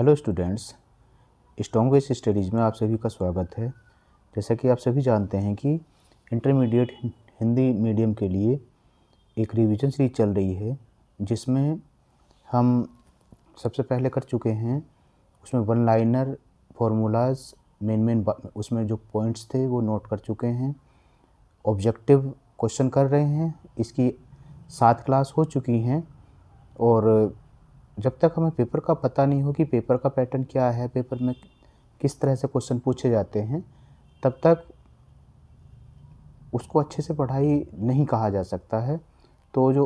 Hello students, strong base studies में आप सभी का स्वागत है। जैसा कि आप सभी जानते हैं कि इंटरमीडिएट हिंदी मीडियम के लिए एक रिवीजन सीरीज चल रही है, जिसमें हम सबसे पहले कर चुके हैं उसमें वन लाइनर फार्मूलाज मेन उसमें जो पॉइंट्स थे वो नोट कर चुके हैं। ऑब्जेक्टिव क्वेश्चन कर रहे हैं। इसकी 7 क्लास हो चुकी हैं और जब तक हमें पेपर का पता नहीं हो कि पेपर का पैटर्न क्या है, पेपर में किस तरह से क्वेश्चन पूछे जाते हैं, तब तक उसको अच्छे से पढ़ाई नहीं कहा जा सकता है। तो जो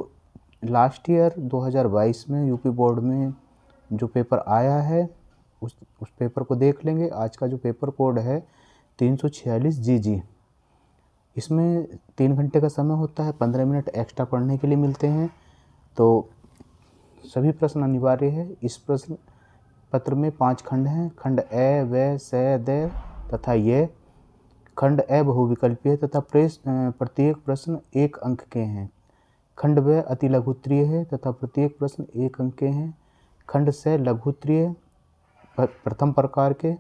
लास्ट ईयर 2022 में यूपी बोर्ड में जो पेपर आया है उस पेपर को देख लेंगे। आज का जो पेपर कोड है 346 GG। इसमें 3 घंटे का समय होता है, 15 मिनट एक्स्ट्रा पढ़ने के लिए मिलते हैं। तो सभी प्रश्न अनिवार्य है। इस प्रश्न पत्र में 5 खंड हैं। खंड ए, व, स, द तथा ये। खंड ए बहुविकल्पीय तथा प्रत्येक प्रश्न 1 अंक के हैं। खंड ब अति लघुत्तरीय है तथा प्रत्येक प्रश्न 1 अंक के हैं। खंड स लघुत्तरीय प्रथम प्रकार के,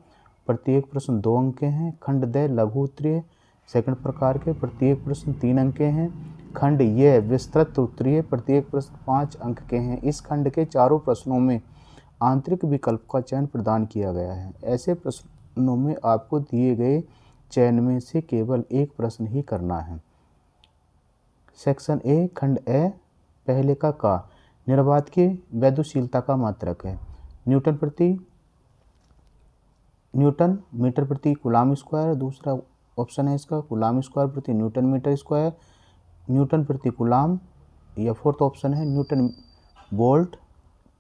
प्रत्येक प्रश्न 2 अंक के हैं। खंड द लघुत्तरीय सेकंड प्रकार के, प्रत्येक प्रश्न 3 अंक के हैं। खंड ये विस्तृत उत्तरीय, प्रत्येक प्रश्न 5 अंक के हैं। इस खंड के चारों प्रश्नों में आंतरिक विकल्प का चयन प्रदान किया गया है। ऐसे प्रश्नों में आपको दिए गए चयन में से केवल एक प्रश्न ही करना है। सेक्शन ए, खंड ए, पहले का निर्वात की वैद्युशीलता का मात्रक है न्यूटन मीटर प्रति कूलाम स्क्वायर। दूसरा ऑप्शन है इसका कूलाम स्क्वायर प्रति न्यूटन मीटर स्क्वायर, न्यूटन प्रति कूलाम, या फोर्थ ऑप्शन है न्यूटन वोल्ट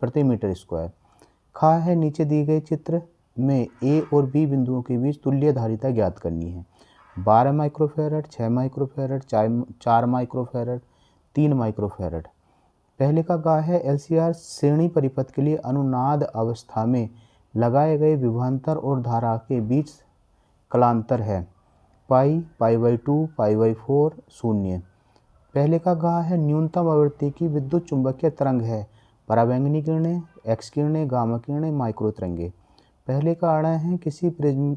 प्रति मीटर स्क्वायर। खा है नीचे दिए गए चित्र में ए और बी बिंदुओं के बीच तुल्य धारिता ज्ञात करनी है। 12 माइक्रोफैरड, 6 माइक्रोफैरड, 4 माइक्रोफैरड, 3 माइक्रोफैरड। पहले का गा है LCR श्रेणी परिपथ के लिए अनुनाद अवस्था में लगाए गए विभवांतर और धारा के बीच कलांतर है पाई/2, पाई/4, 0। पहले का गा है न्यूनतम आवृत्ति की विद्युत चुंबकीय तरंग है पराबैंगनी किरणें, एक्स किरणें, गामा किरणें, माइक्रो तरंगे। पहले का आड़ा है किसी प्रिज्म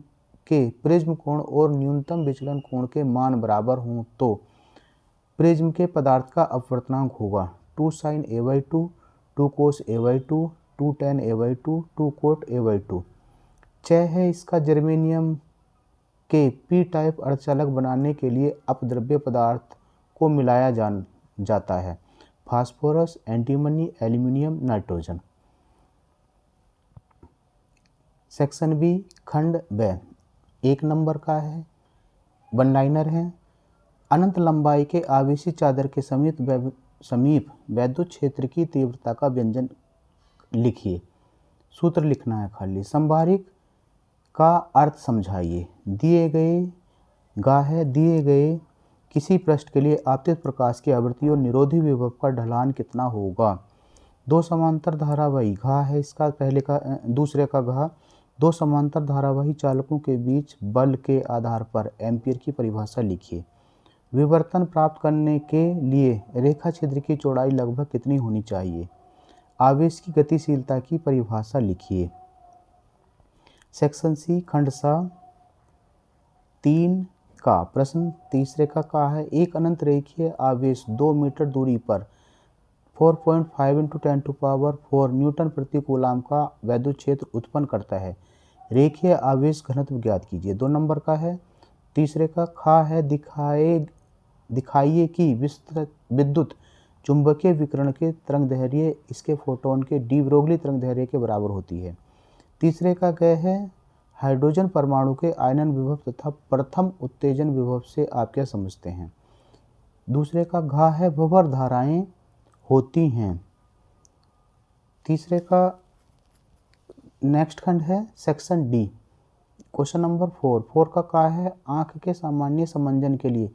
के प्रिज्म कोण और न्यूनतम विचलन कोण के मान बराबर हों तो प्रिज्म के पदार्थ का अपवर्तनांक होगा 2 sin A/2, 2 cos A/2, 2 tan A/2, 2 cot A/2। 6 है इसका जर्मेनियम के पी टाइप अर्धचालक बनाने के लिए अपद्रव्य पदार्थ को मिलाया जाता है phosphorus, antimony, aluminium, nitrogen. Section B, खंड ब 1 नंबर का है, वन लाइनर है। अनंत लंबाई के आवेशी चादर के समीप वैद्युत क्षेत्र की तीव्रता का व्यंजन लिखिए। सूत्र लिखना है खाली। संभारिक का अर्थ समझाइए। दिए गए किसी पृष्ठ के लिए आपतित प्रकाश की आवृत्ति और निरोधी विभव का ढलान कितना होगा। 2 समांतर धारावाही घा है इसका दूसरे का घा। 2 समांतर धारावाही चालकों के बीच बल के आधार पर एम्पीयर की परिभाषा लिखिए। विवर्तन प्राप्त करने के लिए रेखा छिद्र की चौड़ाई लगभग कितनी होनी चाहिए। आवेश की गतिशीलता की परिभाषा लिखिए। सेक्शन सी, खंड सा 3 का प्रश्न तीसरे का है एक अनंत रेखीय आवेश 2 मीटर दूरी पर 4.5 × 10⁴ न्यूटन प्रति कूलाम का वैद्युत क्षेत्र उत्पन्न करता है। रेखीय आवेश घनत्व ज्ञात कीजिए। 2 नंबर का है। तीसरे का खा है दिखाइए कि विद्युत चुंबकीय विकिरण के तरंगदैर्घ्य इसके फोटोन के डी ब्रोगली तरंगदैर्घ्य के बराबर होती है। तीसरे का गए है हाइड्रोजन परमाणु के आयनन विभव तथा प्रथम उत्तेजन विभव से आप क्या समझते हैं। दूसरे का घा है भंवर धाराएं होती हैं। तीसरे का नेक्स्ट खंड है सेक्शन डी, क्वेश्चन नंबर 4 का है आंख के सामान्य समंजन के लिए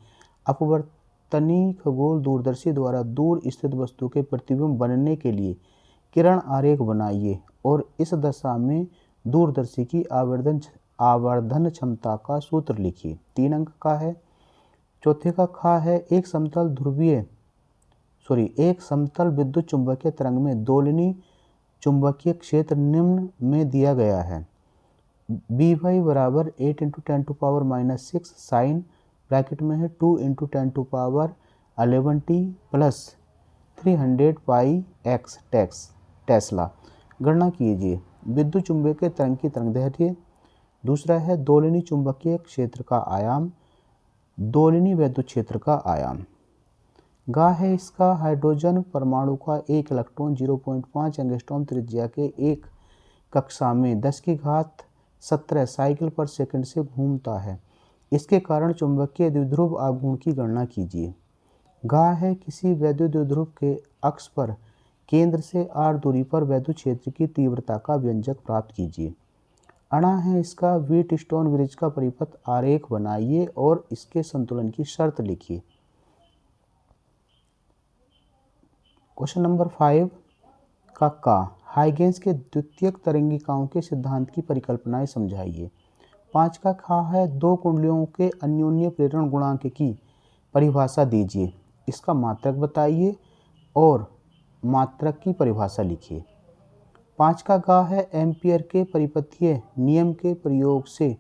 अपवर्तनी खगोल दूरदर्शी द्वारा दूर स्थित वस्तु के प्रतिबिंब बनने के लिए किरण आरेख बनाइए और इस दशा में दूरदर्शी की आवर्धन क्षमता का सूत्र लिखिए। 3 अंक का है। चौथे का खा है एक समतल विद्युत चुंबकीय तरंग में दोलनी चुंबकीय क्षेत्र निम्न में दिया गया है। बी वाई बराबर 8 × 10⁻⁻6 साइन ब्रैकेट में है 2 × 10⁻11t प्लस 300 पाई एक्स टेस्ला। गणना कीजिए विद्युत चुंबकीय तरंग की तरंगदैर्घ्य। दूसरा है दोलिनी चुंबकीय क्षेत्र का आयाम, दोलिनी विद्युत क्षेत्र का आयाम। गा है इसका हाइड्रोजन परमाणु का एक इलेक्ट्रॉन 0.5 एंगस्ट्रॉम त्रिज्या के एक कक्षा में 10⁻17 साइकिल पर सेकंड से घूमता है। इसके कारण चुंबकीय द्विध्रुव आघूर्ण की गणना कीजिए। गा है किसी वैद्युत द्विध्रुव के अक्ष पर केंद्र से r दूरी पर वैद्युत क्षेत्र की तीव्रता का व्यंजक प्राप्त कीजिए। अणा है इसका व्हीटस्टोन ब्रिज का परिपथ आरेख बनाइए और इसके संतुलन की शर्त लिखिए। क्वेश्चन नंबर 5 का हाइगेंस के द्वितीयक तरंगिकाओं के सिद्धांत की परिकल्पनाएं समझाइए। 5 का खा है दो कुंडलियों के अन्योन्य प्रेरण गुणांक की परिभाषा दीजिए। इसका मात्रक बताइए और मात्रक की परिभाषा लिखिए। 5 का गा है एम्पियर के परिपथीय नियम के प्रयोग से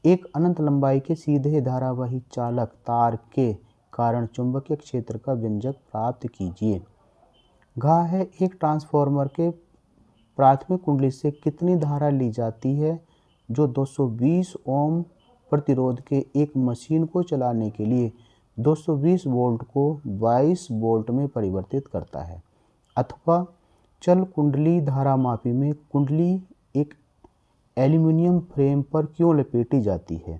एक अनंत लंबाई के सीधे धारावाही चालक तार के कारण चुंबकीय क्षेत्र का व्यंजक प्राप्त कीजिए। घा है एक ट्रांसफार्मर के प्राथमिक कुंडली से कितनी धारा ली जाती है जो 220 ओम प्रतिरोध के एक मशीन को चलाने के लिए 220 वोल्ट को 22 वोल्ट में परिवर्तित करता है। अथवा चल कुंडली धारामापी में कुंडली एक एल्यूमीनियम फ्रेम पर क्यों लपेटी जाती है।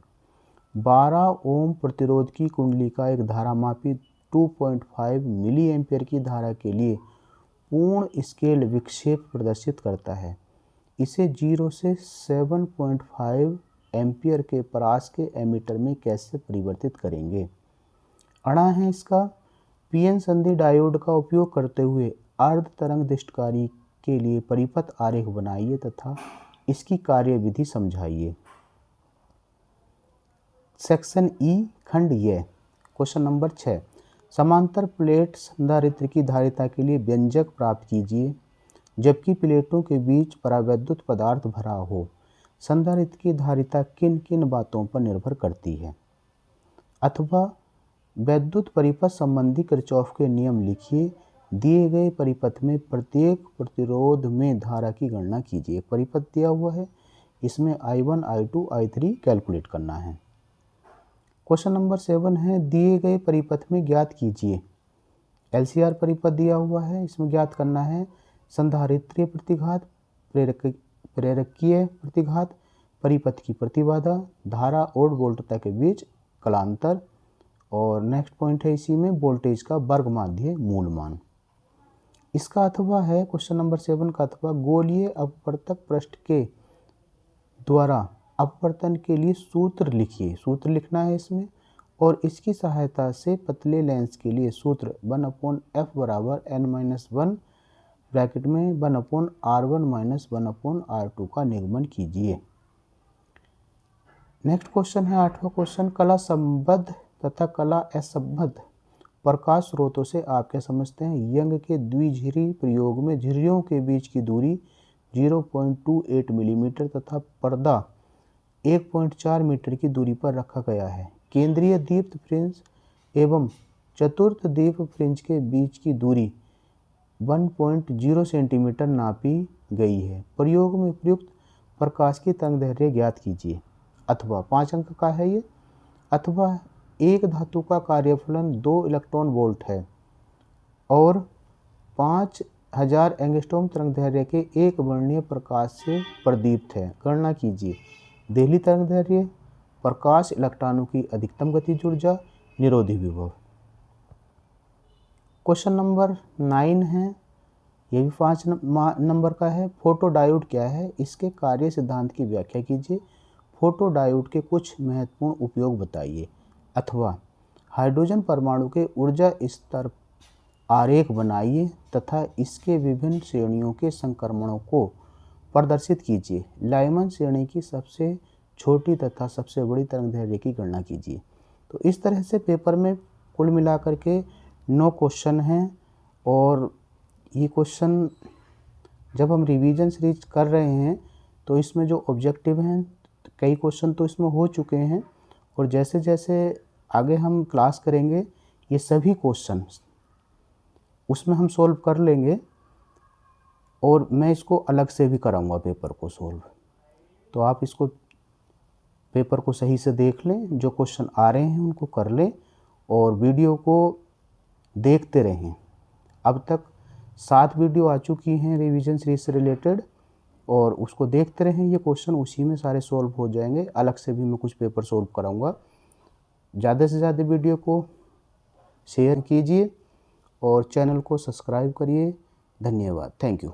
12 ओम प्रतिरोध की कुंडली का एक धारामापी 2.5 मिली एम्पियर की धारा के लिए पूर्ण स्केल विक्षेप प्रदर्शित करता है। इसे 0 से 7.5 एम्पियर के परास के एमीटर में कैसे परिवर्तित करेंगे। अणा है इसका पीएन संधि डायोड का उपयोग करते हुए अर्ध तरंग दृष्टिकारी के लिए परिपथ आरेख बनाइए तथा इसकी कार्यविधि समझाइए। सेक्शन ई खंड ये। क्वेश्चन नंबर 6 समांतर प्लेट संधारित्र की धारिता के लिए व्यंजक प्राप्त कीजिए जबकि प्लेटों के बीच परावैद्युत पदार्थ भरा हो। संधारित्र की धारिता किन किन बातों पर निर्भर करती है। अथवा वैद्युत परिपथ संबंधी किरचॉफ के नियम लिखिए। दिए गए परिपथ में प्रत्येक प्रतिरोध में धारा की गणना कीजिए। एक परिपथ दिया हुआ है, इसमें I1, I2, I3 कैलकुलेट करना है। क्वेश्चन नंबर 7 है दिए गए परिपथ में ज्ञात कीजिए। LCR परिपथ दिया हुआ है, इसमें ज्ञात करना है संधारित्रीय प्रतिघात, प्रेरकीय प्रतिघात, परिपथ की प्रतिबाधा, धारा और वोल्टता के बीच कलांतर और नेक्स्ट पॉइंट है इसी में वोल्टेज का वर्ग माध्य मूल मान। इसका अथवा है क्वेश्चन नंबर 7 का अथवा गोलीय अपवर्तक पृष्ठ के द्वारा अपवर्तन के लिए सूत्र लिखिए। सूत्र लिखना है इसमें और इसकी सहायता से पतले लेंस के लिए सूत्र 1/f बराबर n-1 ब्रैकेट में 1/r1 - 1/r2 का निगमन कीजिए। नेक्स्ट क्वेश्चन है 8वां क्वेश्चन कला संबद्ध तथा कला असंबद्ध प्रकाश स्रोतों से आप क्या समझते हैं। यंग के द्विझिरी प्रयोग में झिर्रियों के बीच की दूरी 0.28 मिलीमीटर तथा पर्दा 1.4 मीटर की दूरी पर रखा गया है। केंद्रीय दीप्त फ्रिंज एवं चतुर्थ दीप फ्रिंज के बीच की दूरी 1.0 सेंटीमीटर नापी गई है। प्रयोग में प्रयुक्त प्रकाश की तरंगदैर्घ्य ज्ञात कीजिए। अथवा 5 अंक का है ये। अथवा एक धातु का कार्यफलन 2 इलेक्ट्रॉन वोल्ट है और 5000 एंगस्ट्रॉम तरंगदैर्घ्य के एक वर्णीय प्रकाश से प्रदीप्त है। गणना कीजिए। देहली तरंगदैर्घ्य, प्रकाश इलेक्ट्रॉनों की अधिकतम गतिज ऊर्जा, निरोधी विभव। क्वेश्चन नंबर 9 है, ये भी 5 नंबर का है। फोटोडायोड क्या है, इसके कार्य सिद्धांत की व्याख्या कीजिए। फोटोडायोड के कुछ महत्वपूर्ण उपयोग बताइए। अथवा हाइड्रोजन परमाणु के ऊर्जा स्तर आरेख बनाइए तथा इसके विभिन्न श्रेणियों के संक्रमणों को प्रदर्शित कीजिए। लाइमन श्रेणी की सबसे छोटी तथा सबसे बड़ी तरंगदैर्घ्य की गणना कीजिए। तो इस तरह से पेपर में कुल मिलाकर के 9 क्वेश्चन हैं और ये क्वेश्चन जब हम रिवीजन सीरीज कर रहे हैं तो इसमें जो ऑब्जेक्टिव हैं, कई क्वेश्चन तो इसमें हो चुके हैं, और जैसे जैसे आगे हम क्लास करेंगे ये सभी क्वेश्चन उसमें हम सॉल्व कर लेंगे, और मैं इसको अलग से भी कराऊंगा पेपर को सॉल्व। तो आप इसको पेपर को सही से देख लें, जो क्वेश्चन आ रहे हैं उनको कर लें, और वीडियो को देखते रहें। अब तक 7 वीडियो आ चुकी हैं रिवीजन सीरीज से रिलेटेड, और उसको देखते रहें, ये क्वेश्चन उसी में सारे सॉल्व हो जाएंगे। अलग से भी मैं कुछ पेपर सॉल्व कराऊंगा। ज़्यादा से ज़्यादा वीडियो को शेयर कीजिए और चैनल को सब्सक्राइब करिए। धन्यवाद, थैंक यू।